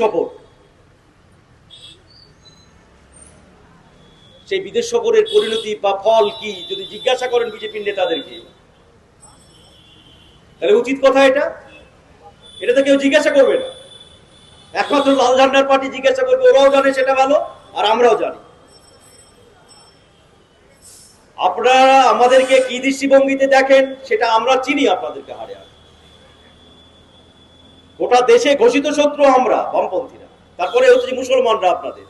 সফর, সেই বিদেশ সফরের পরিণতি বা ফল কি যদি জিজ্ঞাসা করেন বিজেপির নেতাদেরকে, তাহলে উচিত কথা এটা এটা তো কেউ জিজ্ঞাসা করবে না। একমাত্র লাল ঝান্ডার পার্টি জিজ্ঞাসা করবে, ওরাও জানে সেটা ভালো আর আমরাও জানি। আপনারা আমাদেরকে কি দৃষ্টিভঙ্গিতে দেখেন সেটা আমরা চিনি। আপনাদেরকে হারে হারে গোটা দেশে ঘোষিত শত্রু আমরা বামপন্থীরা, তারপরে হচ্ছে যে মুসলমানরা আপনাদের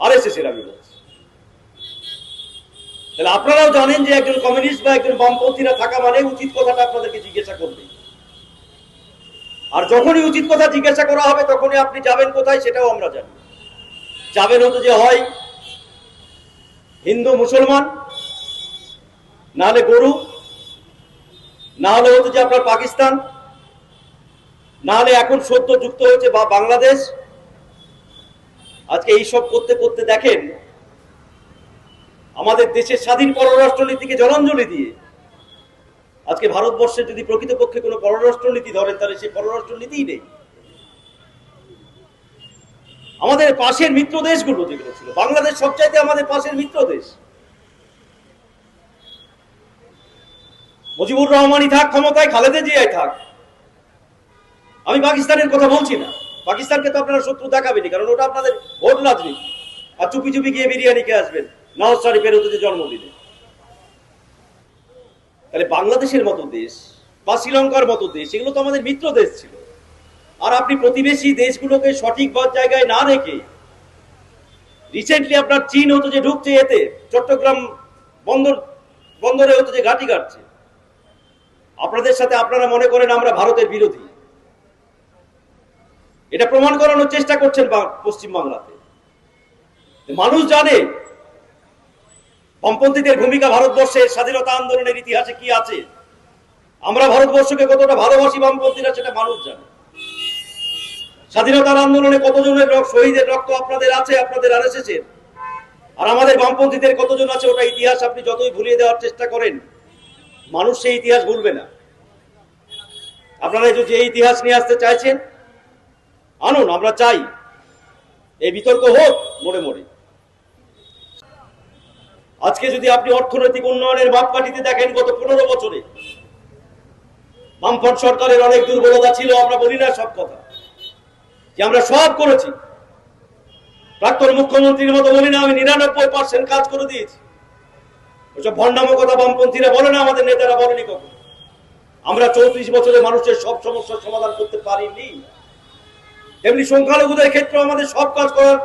আরএসএস এর। আমি বলছি তাহলে আপনারাও জানেন যে একজন কমিউনিস্ট বা একজন বামপন্থীরা থাকা মানে উচিত কথাটা আপনাদেরকে জিজ্ঞাসা করবে। আর যখনই উচিত কথা জিজ্ঞাসা করা হবে তখনই আপনি যাবেন কোথায় সেটাও আমরা জানি। যাবেন হতো যে হয় হিন্দু মুসলমান, না হলে গরু, না হলে হতো যে আপনার পাকিস্তান, না হলে এখন সদ্য যুক্ত হয়েছে বা বাংলাদেশ। আজকে এইসব করতে করতে দেখেন আমাদের দেশের স্বাধীন পররাষ্ট্রনীতিকে জলাঞ্জলি দিয়ে আজকে ভারতবর্ষের যদি প্রকৃতপক্ষে কোনো পররাষ্ট্রনীতি ধরেন তাহলে সেই পররাষ্ট্রনীতিই নেই। আমাদের পাশের মিত্র দেশগুলো যেগুলো ছিল, বাংলাদেশ সবচাইতে আমাদের পাশের মিত্র দেশ। মুজিবুর রহমানই থাক ক্ষমতায়, খালেদা জিয়াই থাক, আমি পাকিস্তানের কথা বলছি না। পাকিস্তানকে তো আপনারা শত্রু দেখাবেনি, কারণ ওটা আপনাদের ভোট রাজনীতি। আর চুপি চুপি গিয়ে বিরিয়ানি খেয়ে আসবেন নওয়াজ শরীফের হতে জন্মদিনে। তাহলে বাংলাদেশের মতো দেশ বা শ্রীলঙ্কার মতো দেশ, এগুলো তো আমাদের মিত্র দেশ ছিল। আর আপনি প্রতিবেশী দেশগুলোকে সঠিক জায়গায় না রেখে রিসেন্টলি আপনার চীন হতো যে ঢুকছে এতে, চট্টগ্রাম বন্দরে হতো যে ঘাঁটি কাটছে। আপনাদের সাথে আপনারা মনে করেন আমরা ভারতের বিরোধী, এটা প্রমাণ করানোর চেষ্টা করছেন পশ্চিমবাংলাতে। মানুষ জানে বামপন্থীদের ভূমিকা ভারতবর্ষের স্বাধীনতা আন্দোলনের ইতিহাসে কি আছে। আমরা ভারতবর্ষকে কতটা ভালোবাসি বামপন্থীরা সেটা মানুষ জানে। স্বাধীনতার আন্দোলনে কতজনের শহীদের রক্ত আপনাদের আছে, আপনাদের আরএসএস এর, আর আমাদের বামপন্থীদের কতজন আছে ওটা ইতিহাস আপনি যতই ভুলিয়ে দেওয়ার চেষ্টা করেন মানুষ সেই ইতিহাস ভুলবে না। আপনারা যে ইতিহাস নিয়ে আসতে চাইছেন আনুন, আমরা চাই এই বিতর্ক হোক মোড়ে মোড়ে। আজকে যদি আপনি অর্থনৈতিক উন্নয়নের মাপকাঠিতে দেখেন গত 15 বছরে বামফ্রন্ট সরকারের অনেক দুর্বলতা ছিল। আমরা বলি না সব কথা যে আমরা সব করেছি, প্রাক্তন মুখ্যমন্ত্রীর মতো বলি না আমি 99% কাজ করে দিয়েছি। ওইসব ভণ্ডামো কথা বামপন্থীরা বলে না, আমাদের নেতারা বলেনি কখন। আমরা 34 বছরে মানুষের সব সমস্যার সমাধান করতে পারিনি। তেমনি সংখ্যালঘুদের ক্ষেত্রে আমাদের সব কাজ করার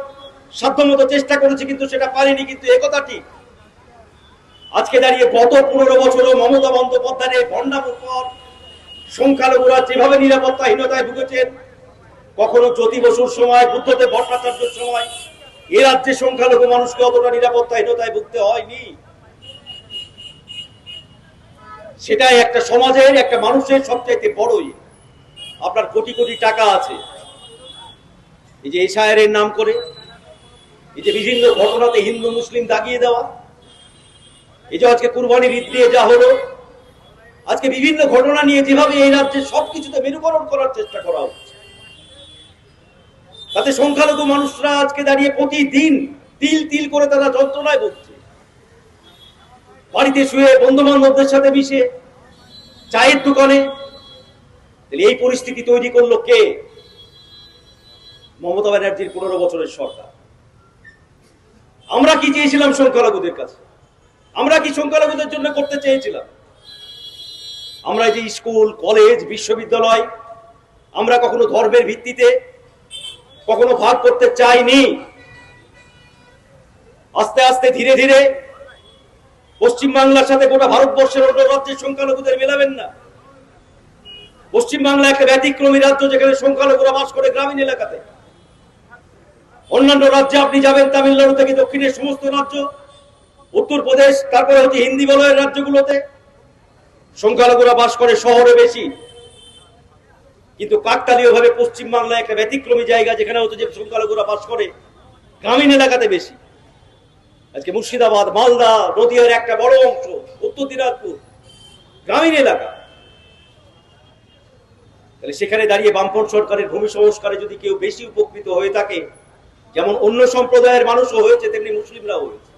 সাধ্যমতো চেষ্টা করেছি, কিন্তু সেটা পারিনি। কিন্তু একথা ঠিক, আজকে দাঁড়িয়ে গত 15 বছরও মমতা বন্দ্যোপাধ্যায়ের ভণ্ডামোর পর সংখ্যালঘুরা যেভাবে নিরাপত্তাহীনতায় ভুগেছেন, কখনো জ্যোতি বসুর সময়, বুদ্ধদেব ভট্টাচার্যের সময় এ রাজ্যে সংখ্যালঘু মানুষকে অতটা নিরাপত্তাহীনতায় ভুগতে হয়নি। সেটাই একটা সমাজের, একটা মানুষের সবচাইতে বড়ই। আপনার কোটি কোটি টাকা আছে, এই যে এশায়ারের নাম করে এই যে বিভিন্ন ঘটনাতে হিন্দু মুসলিম দাগিয়ে দেওয়া, এই যে আজকে কুরবানির ঈদ দিয়ে যা হলো, আজকে বিভিন্ন ঘটনা নিয়ে যেভাবে এই রাজ্যে সবকিছুতে মেরুকরণ করার চেষ্টা করা হচ্ছে, তাতে সংখ্যালঘু মানুষরা আজকে দাঁড়িয়ে প্রতিদিন তিল তিল করে তারা যন্ত্রণায় ভুগছে। বাড়িতে শুয়ে, বন্ধু বান্ধবদের সাথে মিশে, চায়ের দোকানে। এই পরিস্থিতি তৈরি করলো কে? মমতা ব্যানার্জির 15 বছরের সরকার। আমরা কি চেয়েছিলাম সংখ্যালঘুদের কাছে? আমরা কি সংখ্যালঘুদের জন্য করতে চেয়েছিলাম? আমরা যে স্কুল, কলেজ, বিশ্ববিদ্যালয় আমরা কখনো ধর্মের ভিত্তিতে কখনো ভাগ করতে চাইনি। আস্তে আস্তে ধীরে ধীরে পশ্চিমবাংলার সাথে গোটা ভারতবর্ষের অন্য রাজ্যের সংখ্যালঘুদের মেলাবেন না। পশ্চিমবাংলা একটা ব্যতিক্রমী রাজ্য, যেখানে সংখ্যালঘুরা বাস করে গ্রামীণ এলাকাতে। অন্যান্য রাজ্যে আপনি যাবেন, তামিলনাড়ু থেকে দক্ষিণের সমস্ত রাজ্য, উত্তরপ্রদেশ, তারপরে হচ্ছে হিন্দি বলয়ের রাজ্যগুলোতে সংখ্যালঘুরা বাস করে শহরে বেশি। কিন্তু কাকতালীয় ভাবে পশ্চিমবাংলায় একটা ব্যতিক্রমী জায়গা, যেখানে হচ্ছে যে সংখ্যালঘুরা বাস করে গ্রামীণ এলাকাতে বেশি। আজকে মুর্শিদাবাদ, মালদা, নদীয়ার একটা বড় অংশ, উত্তর দিনাজপুর গ্রামীণ এলাকা। তাহলে সেখানে দাঁড়িয়ে বামফ্রন্ট সরকারের ভূমি সংস্কারে যদি কেউ বেশি উপকৃত হয়ে থাকে, যেমন অন্য সম্প্রদায়ের মানুষও হয়েছে তেমনি মুসলিমরাও হয়েছে,